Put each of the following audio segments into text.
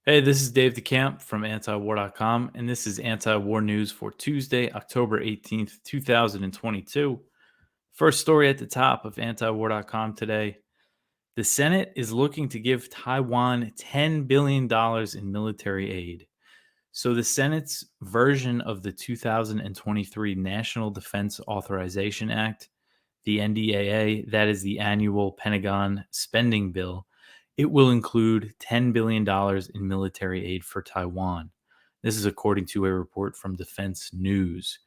Hey, this is Dave DeCamp from antiwar.com, and this is anti-war news for Tuesday, October 18th, 2022. First story at the top of antiwar.com today. The Senate is looking to give Taiwan $10 billion in military aid. So, the Senate's version of the 2023 National Defense Authorization Act, the NDAA, that is the annual Pentagon spending bill, it will include $10 billion in military aid for Taiwan. This is according to a report from Defense News.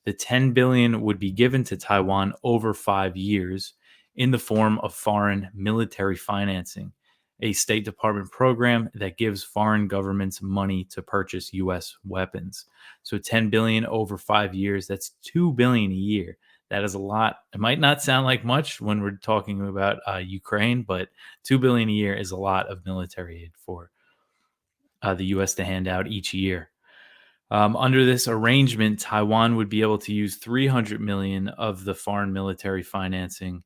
The $10 billion would be given to Taiwan over 5 years in the form of foreign military financing, a State Department program that gives foreign governments money to purchase US weapons. So 10 billion over 5 years, that's 2 billion a year. That is a lot. It might not sound like much when we're talking about Ukraine, but 2 billion a year is a lot of military aid for the US to hand out each year. Under this arrangement, Taiwan would be able to use 300 million of the foreign military financing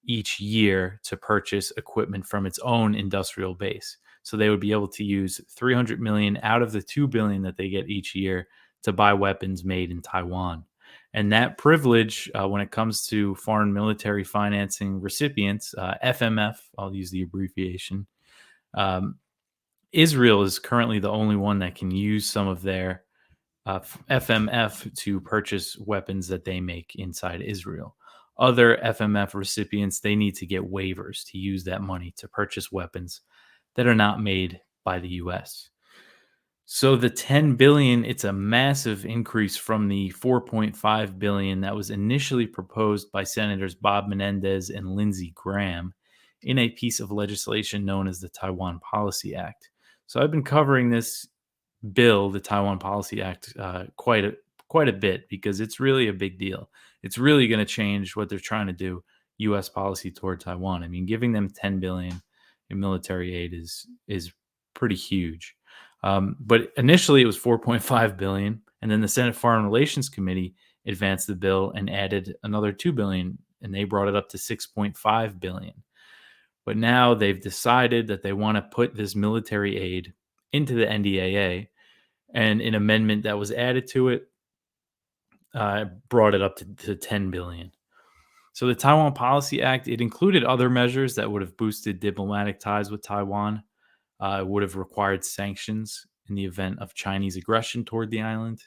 each year to purchase equipment from its own industrial base. So they would be able to use 300 million out of the 2 billion that they get each year to buy weapons made in Taiwan. And that privilege, when it comes to foreign military financing recipients, FMF, I'll use the abbreviation. Um, Israel is currently the only one that can use some of their FMF to purchase weapons that they make inside Israel. Other FMF recipients, they need to get waivers to use that money to purchase weapons that are not made by the US. So the 10 billion, it's a massive increase from the 4.5 billion that was initially proposed by Senators Bob Menendez and Lindsey Graham in a piece of legislation known as the Taiwan Policy Act. So I've been covering this bill, the Taiwan Policy Act, quite a bit because it's really a big deal. It's really going to change what they're trying to do, U.S. policy toward Taiwan. I mean, giving them 10 billion in military aid is pretty huge. But initially, it was 4.5 billion, and then the Senate Foreign Relations Committee advanced the bill and added another 2 billion, and they brought it up to 6.5 billion. But now they've decided that they want to put this military aid into the NDAA, and an amendment that was added to it brought it up to 10 billion. So the Taiwan Policy Act, it included other measures that would have boosted diplomatic ties with Taiwan. It would have required sanctions in the event of Chinese aggression toward the island,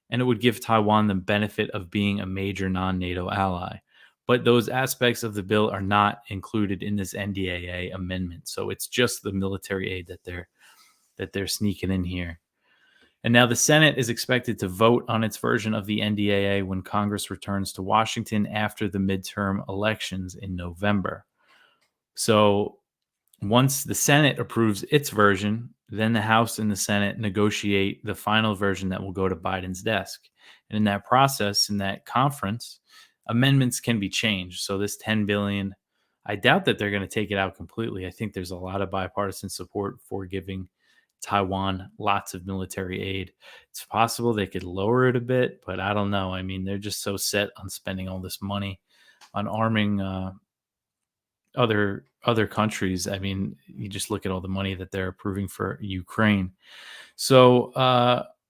and it would give Taiwan the benefit of being a major non-NATO ally. But those aspects of the bill are not included in this NDAA amendment. So it's just the military aid that they're sneaking in here. And now the Senate is expected to vote on its version of the NDAA when Congress returns to Washington after the midterm elections in November. So once the Senate approves its version, then the House and the Senate negotiate the final version that will go to Biden's desk. And in that process, in that conference, amendments can be changed. So this 10 billion, I doubt that they're going to take it out completely. I think there's a lot of bipartisan support for giving Taiwan lots of military aid. It's possible they could lower it a bit, but I don't know. I mean, they're just so set on spending all this money on arming other countries. I mean, you just look at all the money that they're approving for Ukraine. So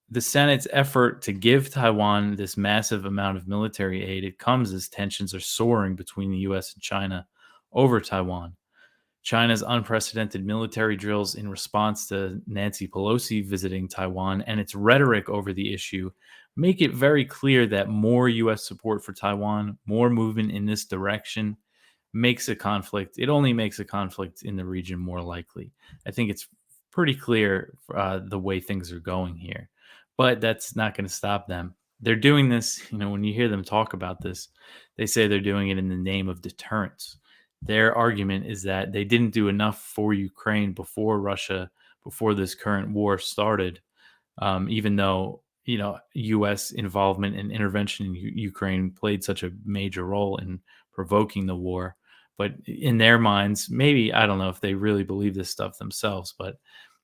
the Senate's effort to give Taiwan this massive amount of military aid, it comes as tensions are soaring between the U.S. and China over Taiwan. China's unprecedented military drills in response to Nancy Pelosi visiting Taiwan and its rhetoric over the issue make it very clear that more U.S. support for Taiwan, more movement in this direction, makes a conflict. It only makes a conflict in the region more likely. I think it's pretty clear the way things are going here, but that's not going to stop them. They're doing this, when you hear them talk about this, they say they're doing it in the name of deterrence. Their argument is that they didn't do enough for Ukraine before this current war started, even though U.S. involvement and intervention in Ukraine played such a major role in provoking the war. But in their minds, maybe, I don't know if they really believe this stuff themselves, but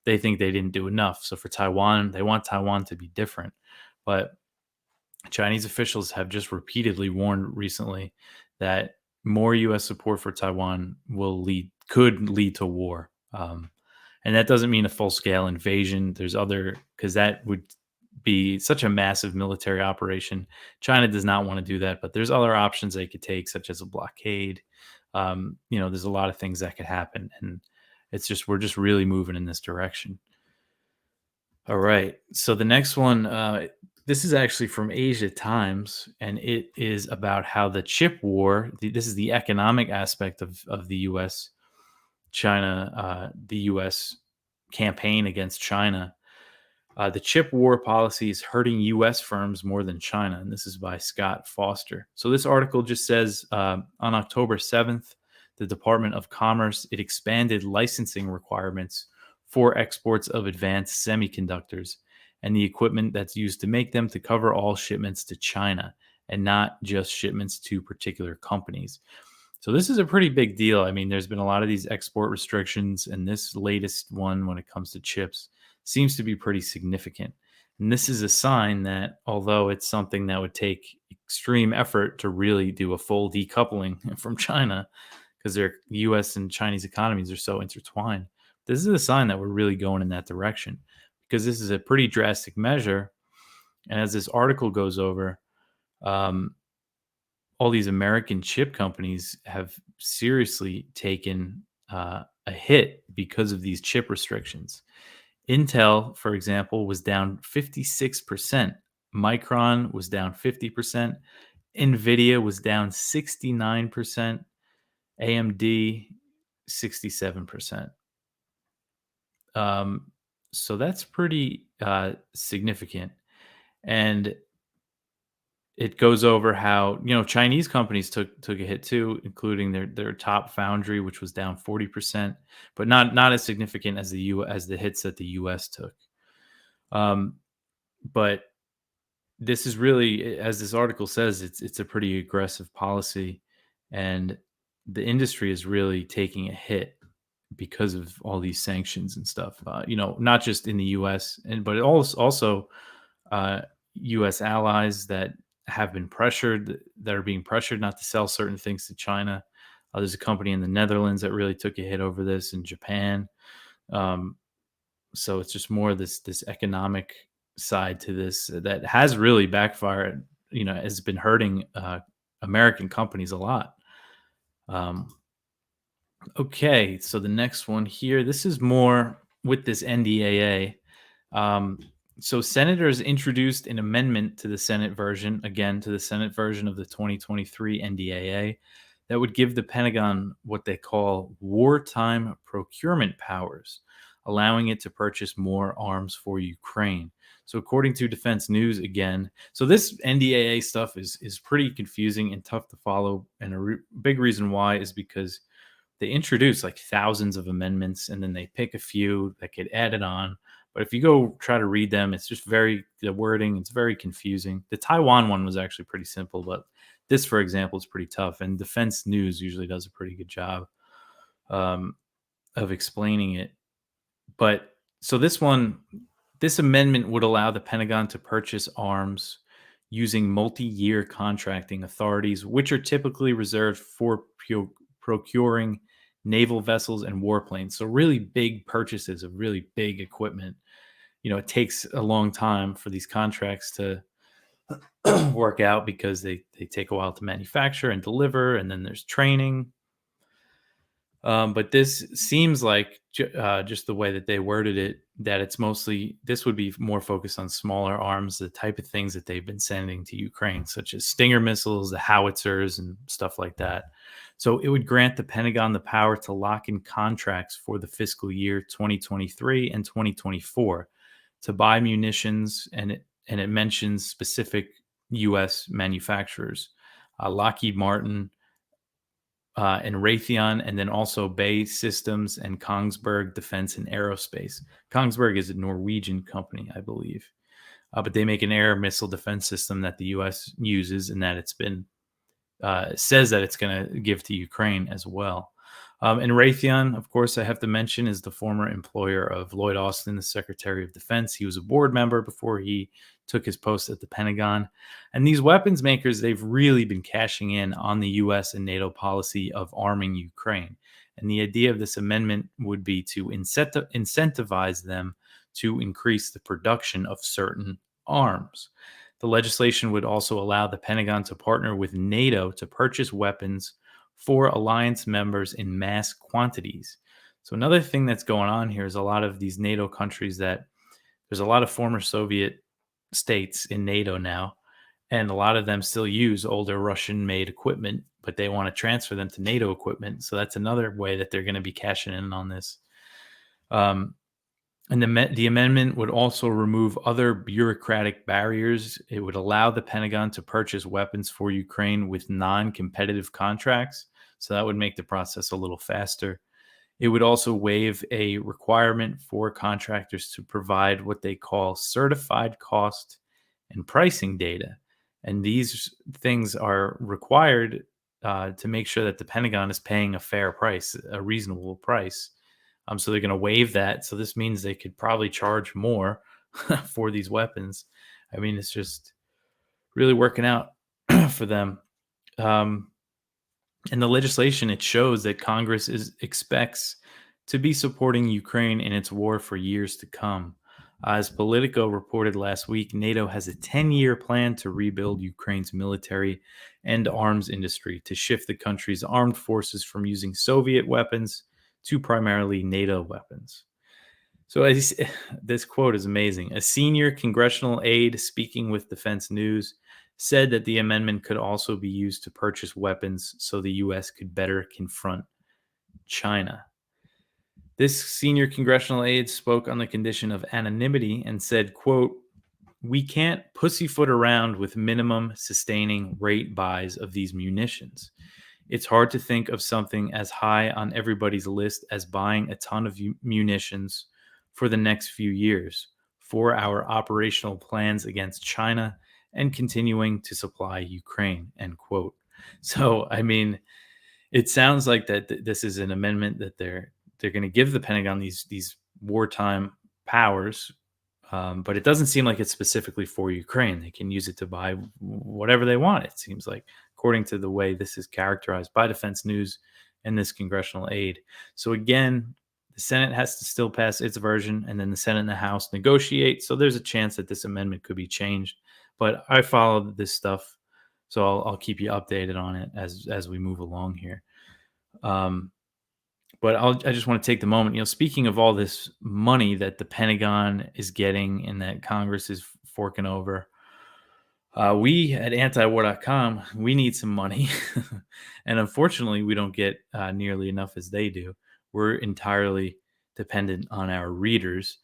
they think they didn't do enough. So for Taiwan, they want Taiwan to be different. But Chinese officials have just repeatedly warned recently that more U.S. support for Taiwan could lead to war. And that doesn't mean a full scale invasion. There's other, because that would be such a massive military operation. China does not want to do that, but there's other options they could take, such as a blockade. There's a lot of things that could happen, and we're just really moving in this direction. All right. So the next one, this is actually from Asia Times, and it is about how the chip war. This is the economic aspect of the U.S. China, the U.S. campaign against China. The chip war policy is hurting U.S. firms more than China, and this is by Scott Foster. So this article just says on October 7th, the Department of Commerce, it expanded licensing requirements for exports of advanced semiconductors and the equipment that's used to make them to cover all shipments to China and not just shipments to particular companies. So this is a pretty big deal. I mean, there's been a lot of these export restrictions, and this latest one, when it comes to chips, seems to be pretty significant. And this is a sign that although it's something that would take extreme effort to really do a full decoupling from China, because their US and Chinese economies are so intertwined, this is a sign that we're really going in that direction, because this is a pretty drastic measure. And as this article goes over, all these American chip companies have seriously taken a hit because of these chip restrictions. Intel, for example, was down 56%. Micron was down 50%. Nvidia was down 69%. AMD 67%. So that's pretty significant. And it goes over how Chinese companies took a hit too, including their top foundry, which was down 40%, but not as significant as the hits that the U.S. took. But this is really, as this article says, it's a pretty aggressive policy, and the industry is really taking a hit because of all these sanctions and stuff. Not just in the U.S. but also U.S. allies that have been pressured, that are being pressured not to sell certain things to China. There's a company in the Netherlands that really took a hit over this, in Japan. So it's just more this economic side to this that has really backfired. Has been hurting American companies a lot. Okay, so the next one here, this is more with this NDAA. So senators introduced an amendment to the Senate version, to the Senate version of the 2023 NDAA, that would give the Pentagon what they call wartime procurement powers, allowing it to purchase more arms for Ukraine. So according to Defense News again, so this NDAA stuff is pretty confusing and tough to follow, and a big reason why is because they introduce like thousands of amendments, and then they pick a few that get added on. But if you go try to read them, it's just the wording, it's very confusing. The Taiwan one was actually pretty simple, but this, for example, is pretty tough. And Defense News usually does a pretty good job of explaining it. But so this amendment would allow the Pentagon to purchase arms using multi-year contracting authorities, which are typically reserved for procuring naval vessels and warplanes. So really big purchases of really big equipment. It takes a long time for these contracts to work out, because they take a while to manufacture and deliver, and then there's training. But this seems like, just the way that they worded it, that this would be more focused on smaller arms, the type of things that they've been sending to Ukraine, such as Stinger missiles, the howitzers, and stuff like that. So it would grant the Pentagon the power to lock in contracts for the fiscal year 2023 and 2024 to buy munitions, and it mentions specific U.S. manufacturers, Lockheed Martin, and Raytheon, and then also Bay Systems and Kongsberg Defense and Aerospace. Kongsberg is a Norwegian company, I believe, but they make an air missile defense system that the U.S. uses, and that it's been says that it's going to give to Ukraine as well. And Raytheon, of course, I have to mention, is the former employer of Lloyd Austin, the Secretary of Defense. He was a board member before he took his post at the Pentagon. And these weapons makers, they've really been cashing in on the U.S. and NATO policy of arming Ukraine. And the idea of this amendment would be to incentivize them to increase the production of certain arms. The legislation would also allow the Pentagon to partner with NATO to purchase weapons for alliance members in mass quantities. So, another thing that's going on here is a lot of these NATO countries that there's a lot of former Soviet states in NATO now, and a lot of them still use older Russian made equipment, but they want to transfer them to NATO equipment. So, that's another way that they're going to be cashing in on this. Um, and the amendment would also remove other bureaucratic barriers. It would allow the Pentagon to purchase weapons for Ukraine with non competitive contracts. So that would make the process a little faster. It would also waive a requirement for contractors to provide what they call certified cost and pricing data. And these things are required to make sure that the Pentagon is paying a fair price, a reasonable price. So they're going to waive that. So this means they could probably charge more for these weapons. I mean, it's just really working out for them. In the legislation, it shows that Congress expects to be supporting Ukraine in its war for years to come. As Politico reported last week, NATO has a 10-year plan to rebuild Ukraine's military and arms industry to shift the country's armed forces from using Soviet weapons to primarily NATO weapons. So this quote is amazing. A senior congressional aide speaking with Defense News said that the amendment could also be used to purchase weapons so the U.S. could better confront China. This senior congressional aide spoke on the condition of anonymity and said, quote, "We can't pussyfoot around with minimum sustaining rate buys of these munitions. It's hard to think of something as high on everybody's list as buying a ton of munitions for the next few years for our operational plans against China and continuing to supply Ukraine," end quote. So, I mean, it sounds like that this is an amendment that they're going to give the Pentagon these wartime powers, but it doesn't seem like it's specifically for Ukraine. They can use it to buy whatever they want, it seems like, according to the way this is characterized by Defense News and this congressional aide. So again, the Senate has to still pass its version, and then the Senate and the House negotiate. So there's a chance that this amendment could be changed. But I follow this stuff, so I'll keep you updated on it as we move along here. But I just want to take the moment, speaking of all this money that the Pentagon is getting and that Congress is forking over, we at antiwar.com, we need some money. And unfortunately, we don't get nearly enough as they do. We're entirely dependent on our readers.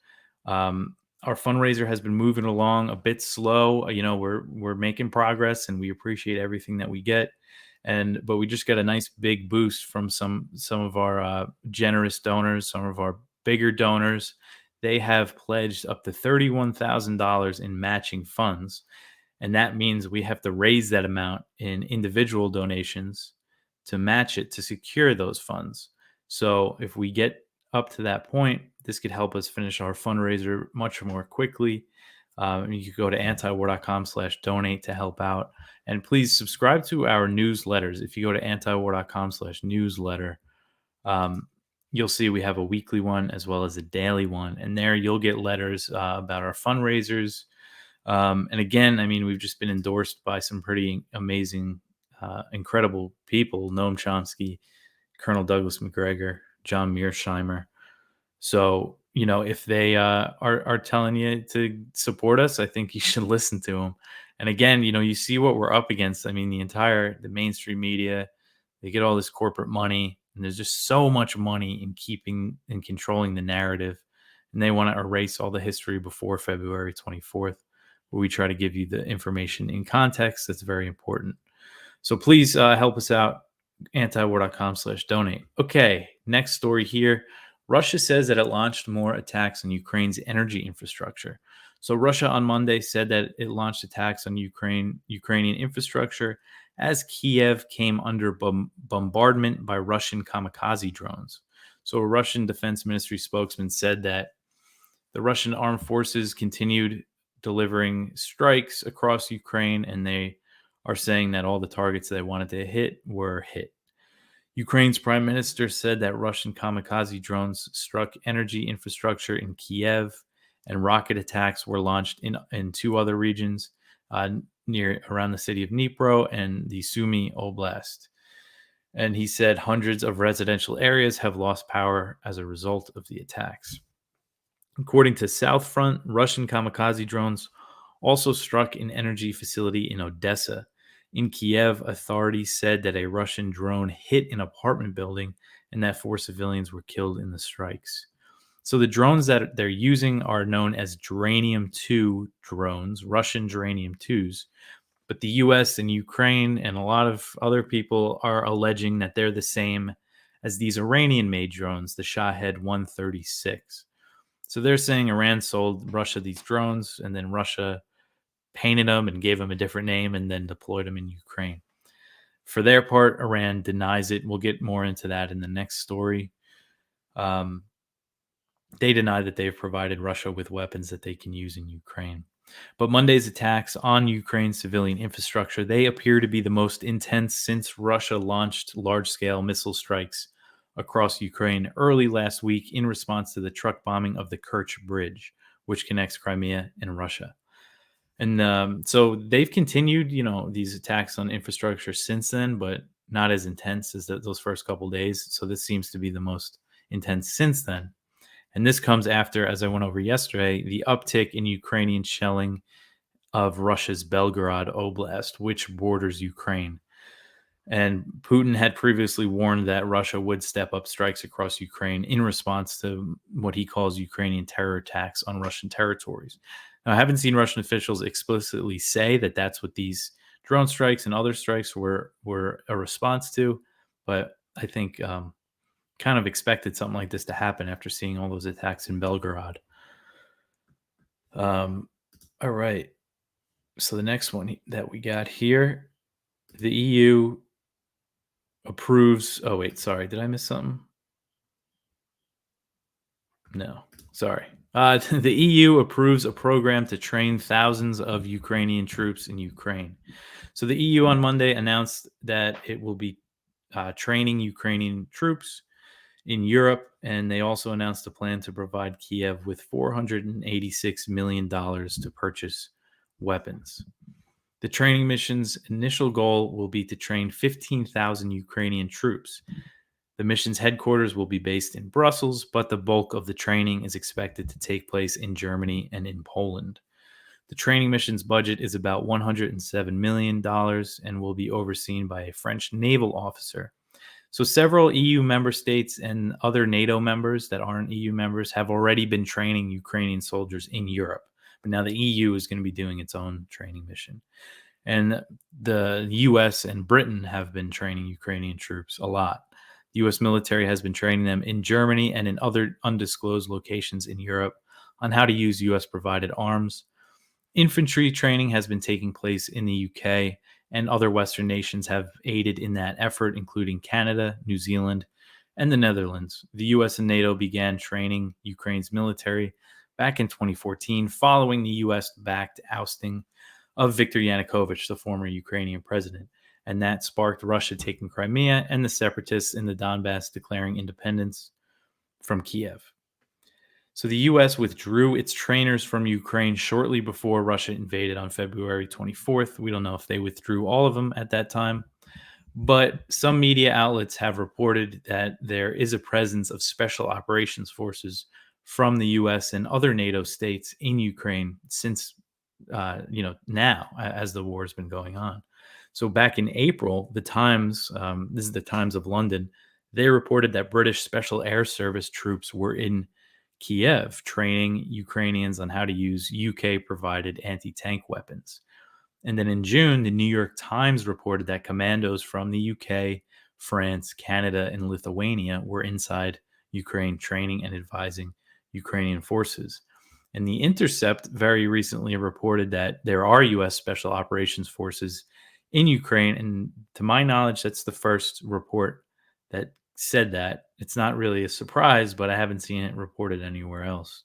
Our fundraiser has been moving along a bit slow. We're making progress, and we appreciate everything that we get. But we just got a nice big boost from some of our generous donors, some of our bigger donors. They have pledged up to $31,000 in matching funds. And that means we have to raise that amount in individual donations to match it to secure those funds. So if we get up to that point, this could help us finish our fundraiser much more quickly. You could go to antiwar.com/donate to help out. And please subscribe to our newsletters. If you go to antiwar.com/newsletter, you'll see we have a weekly one as well as a daily one. And there you'll get letters about our fundraisers. And again, I mean, we've just been endorsed by some pretty amazing, incredible people: Noam Chomsky, Colonel Douglas McGregor, John Mearsheimer. So, if they are telling you to support us, I think you should listen to them. And again, you see what we're up against. I mean, the mainstream media, they get all this corporate money, and there's just so much money in keeping and controlling the narrative. And they want to erase all the history before February 24th, where we try to give you the information in context. That's very important. So please help us out, antiwar.com/donate. Okay, next story here. Russia says that it launched more attacks on Ukraine's energy infrastructure. So Russia on Monday said that it launched attacks on Ukrainian infrastructure as Kiev came under bombardment by Russian kamikaze drones. So a Russian Defense Ministry spokesman said that the Russian armed forces continued delivering strikes across Ukraine, and they are saying that all the targets they wanted to hit were hit. Ukraine's prime minister said that Russian kamikaze drones struck energy infrastructure in Kiev, and rocket attacks were launched in two other regions near around the city of Dnipro and the Sumy Oblast. And he said hundreds of residential areas have lost power as a result of the attacks. According to South Front, Russian kamikaze drones also struck an energy facility in Odessa. In Kiev, authorities said that a Russian drone hit an apartment building and that four civilians were killed in the strikes. So the drones that they're using are known as Geranium 2 drones, Russian Geranium 2s. But the US and Ukraine and a lot of other people are alleging that they're the same as these Iranian made drones, the Shahed 136. So they're saying Iran sold Russia these drones, and then Russia painted them and gave them a different name and then deployed them in Ukraine. For their part, Iran denies it. We'll get more into that in the next story. They deny that they've provided Russia with weapons that they can use in Ukraine. But Monday's attacks on Ukraine's civilian infrastructure, they appear to be the most intense since Russia launched large-scale missile strikes across Ukraine early last week in response to the truck bombing of the Kerch Bridge, which connects Crimea and Russia. And so they've continued, these attacks on infrastructure since then, but not as intense as those first couple days. So this seems to be the most intense since then. And this comes after, as I went over yesterday, the uptick in Ukrainian shelling of Russia's Belgorod Oblast, which borders Ukraine. And Putin had previously warned that Russia would step up strikes across Ukraine in response to what he calls Ukrainian terror attacks on Russian territories. Now, I haven't seen Russian officials explicitly say that that's what these drone strikes and other strikes were a response to, but I think kind of expected something like this to happen after seeing all those attacks in Belgorod. All right. So the next one that we got here, the EU approves. Oh, wait, sorry. Did I miss something? No, sorry. The EU approves a program to train thousands of Ukrainian troops in Ukraine. So the EU on Monday announced that it will be training Ukrainian troops in Europe, and they also announced a plan to provide Kiev with $486 million to purchase weapons. The training mission's initial goal will be to train 15,000 Ukrainian troops. The mission's headquarters will be based in Brussels, but the bulk of the training is expected to take place in Germany and in Poland. The training mission's budget is about $107 million and will be overseen by a French naval officer. So several EU member states and other NATO members that aren't EU members have already been training Ukrainian soldiers in Europe. But now the EU is going to be doing its own training mission. And the US and Britain have been training Ukrainian troops a lot. The US military has been training them in Germany and in other undisclosed locations in Europe on how to use US provided arms. Infantry training has been taking place in the UK, and other Western nations have aided in that effort, including Canada, New Zealand, and the Netherlands. The US and NATO began training Ukraine's military back in 2014, following the US-backed ousting of Viktor Yanukovych, the former Ukrainian president. And that sparked Russia taking Crimea and the separatists in the Donbass declaring independence from Kiev. So the U.S. withdrew its trainers from Ukraine shortly before Russia invaded on February 24th. We don't know if they withdrew all of them at that time, but some media outlets have reported that there is a presence of special operations forces from the U.S. and other NATO states in Ukraine since, now as the war has been going on. So back in April, the Times, this is the Times of London, they reported that British Special Air Service troops were in Kiev training Ukrainians on how to use UK-provided anti-tank weapons. And then in June, the New York Times reported that commandos from the UK, France, Canada, and Lithuania were inside Ukraine training and advising Ukrainian forces. And The Intercept very recently reported that there are U.S. Special Operations Forces in Ukraine. And to my knowledge, that's the first report that said that. It's not really a surprise, but I haven't seen it reported anywhere else.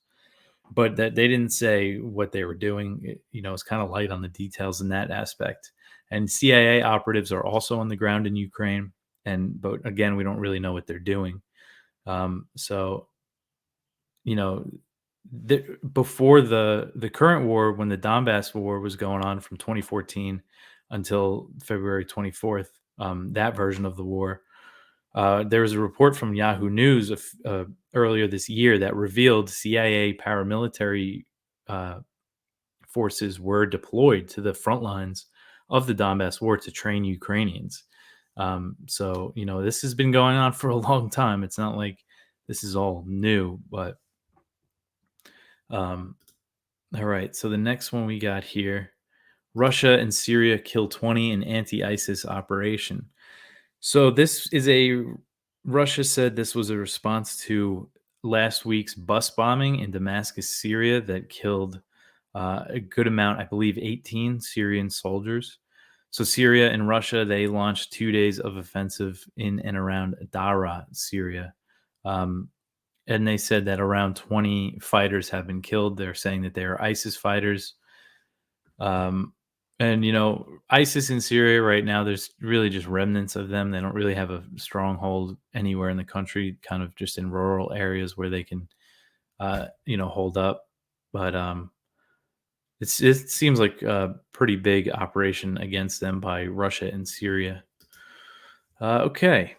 But that they didn't say what they were doing. It's kind of light on the details in that aspect. And CIA operatives are also on the ground in Ukraine, but again, we don't really know what they're doing. So you know, before the current war, when the Donbass war was going on from 2014 until February 24th, that version of the war, there was a report from Yahoo News earlier this year that revealed CIA paramilitary uh, forces were deployed to the front lines of the Donbass war to train Ukrainians. So, this has been going on for a long time. It's not like this is all new, but um, all right. So the next one we got here, Russia and Syria kill 20 in anti-ISIS operation. So Russia said this was a response to last week's bus bombing in Damascus, Syria, that killed a good amount, I believe 18 Syrian soldiers. So Syria and Russia, they launched 2 days of offensive in and around Dara, Syria. Um, and they said that around 20 fighters have been killed. They're saying that they are ISIS fighters. Um, and ISIS in Syria right now, there's really just remnants of them. They don't really have a stronghold anywhere in the country, kind of just in rural areas where they can, hold up. But it seems like a pretty big operation against them by Russia and Syria. Okay.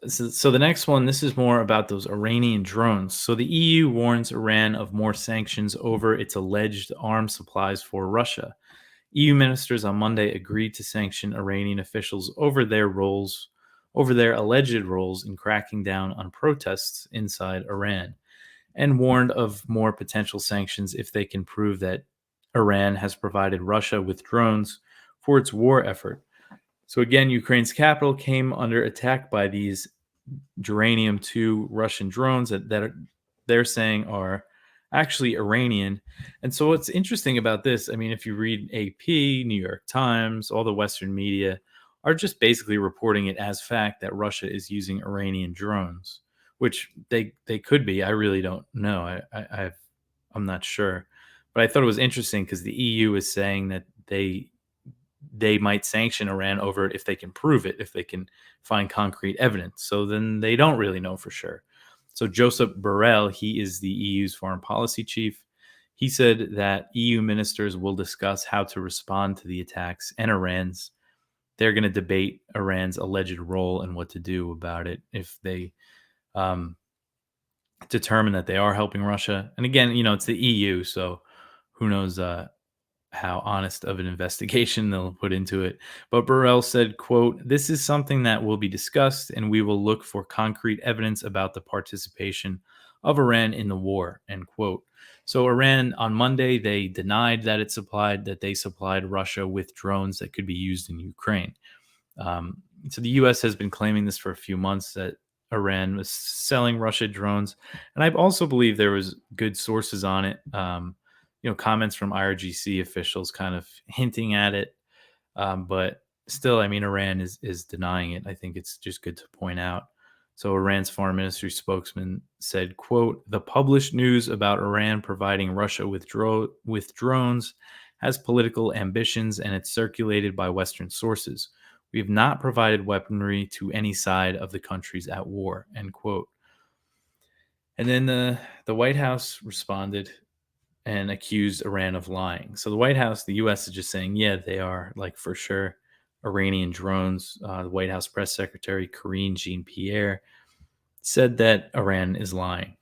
So the next one, this is more about those Iranian drones. So the EU warns Iran of more sanctions over its alleged arms supplies for Russia. EU ministers on Monday agreed to sanction Iranian officials over their alleged roles in cracking down on protests inside Iran, and warned of more potential sanctions if they can prove that Iran has provided Russia with drones for its war effort. So again, Ukraine's capital came under attack by these Geranium 2 Russian drones that they're saying are actually Iranian. And so what's interesting about this, I mean, if you read AP, New York Times, all the Western media are just basically reporting it as fact that Russia is using Iranian drones, which they could be. I really don't know. I'm not sure. But I thought it was interesting because the EU is saying that they might sanction Iran over it if they can prove it, if they can find concrete evidence. So then they don't really know for sure. So Joseph Borrell, he is the EU's foreign policy chief. He said that EU ministers will discuss how to respond to the attacks and they're going to debate Iran's alleged role and what to do about it if they um, determine that they are helping Russia. And again, it's the EU, so who knows how honest of an investigation they'll put into it. But Burrell said, quote, "This is something that will be discussed and we will look for concrete evidence about the participation of Iran in the war," end quote. So Iran on Monday, they denied that they supplied Russia with drones that could be used in Ukraine. So the U.S. has been claiming this for a few months that Iran was selling Russia drones, and I also believe there was good sources on it. Comments from IRGC officials kind of hinting at it, but still, I mean, Iran is denying it. I think it's just good to point out. So Iran's foreign ministry spokesman said, quote, "The published news about Iran providing Russia with drones has political ambitions and it's circulated by Western sources. We have not provided weaponry to any side of the countries at war," end quote. And then the White House responded and accused Iran of lying. So the White House, the U.S. is just saying, yeah, they are, like, for sure Iranian drones. The White House press secretary, Karine Jean-Pierre, said that Iran is lying.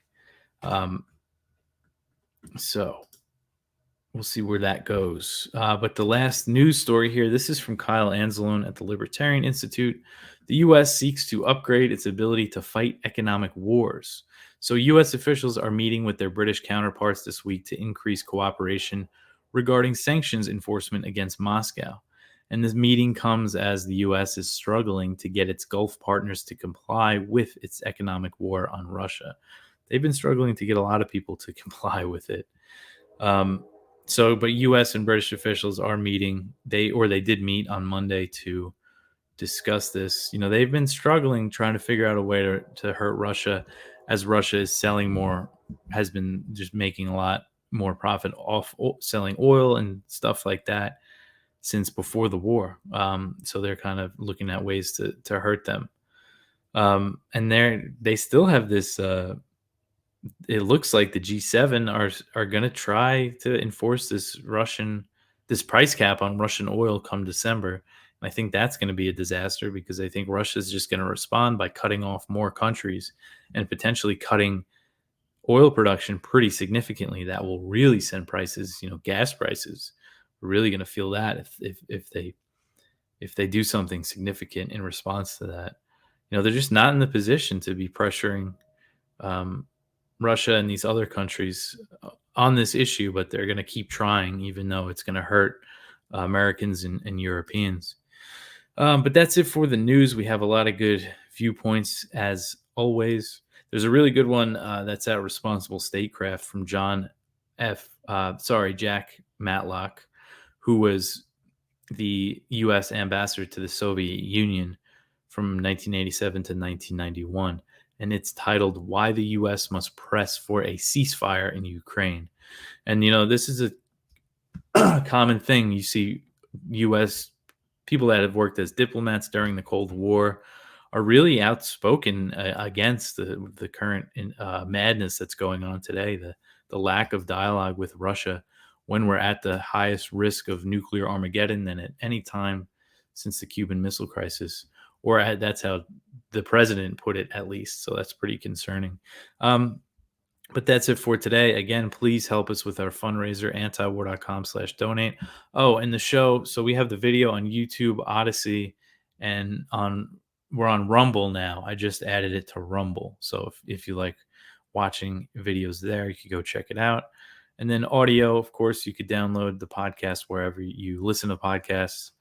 So we'll see where that goes. But the last news story here, this is from Kyle Anzalone at the Libertarian Institute. The U.S. seeks to upgrade its ability to fight economic wars. So U.S. officials are meeting with their British counterparts this week to increase cooperation regarding sanctions enforcement against Moscow. And this meeting comes as the U.S. is struggling to get its Gulf partners to comply with its economic war on Russia. They've been struggling to get a lot of people to comply with it. But U.S. and British officials are meeting. They did meet on Monday to discuss this. They've been struggling trying to figure out a way to hurt Russia, as Russia is has been just making a lot more profit off selling oil and stuff like that since before the war. So they're kind of looking at ways to hurt them. And they still have this. It looks like the G7 are going to try to enforce this price cap on Russian oil come December. And I think that's going to be a disaster because I think Russia's just going to respond by cutting off more countries and potentially cutting oil production pretty significantly. That will really send prices, gas prices. We're really going to feel that if they do something significant in response to that. They're just not in the position to be pressuring um, Russia and these other countries on this issue, but they're going to keep trying, even though it's going to hurt Americans and Europeans. But that's it for the news. We have a lot of good viewpoints as always. There's a really good one that's at Responsible Statecraft from Jack Matlock, who was the U.S. ambassador to the Soviet Union from 1987 to 1991. And it's titled "Why the U.S. Must Press for a Ceasefire in Ukraine." And, this is a common thing. You see U.S. people that have worked as diplomats during the Cold War are really outspoken against the current madness that's going on today, the lack of dialogue with Russia when we're at the highest risk of nuclear Armageddon than at any time since the Cuban Missile Crisis. That's how the president put it, at least. So that's pretty concerning. But that's it for today. Again, please help us with our fundraiser, antiwar.com/donate. Oh, and the show. So we have the video on YouTube, Odyssey, and we're on Rumble now. I just added it to Rumble. So if you like watching videos there, you could go check it out. And then audio, of course, you could download the podcast wherever you listen to podcasts.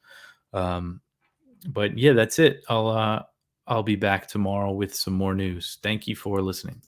But yeah, that's it. I'll be back tomorrow with some more news. Thank you for listening.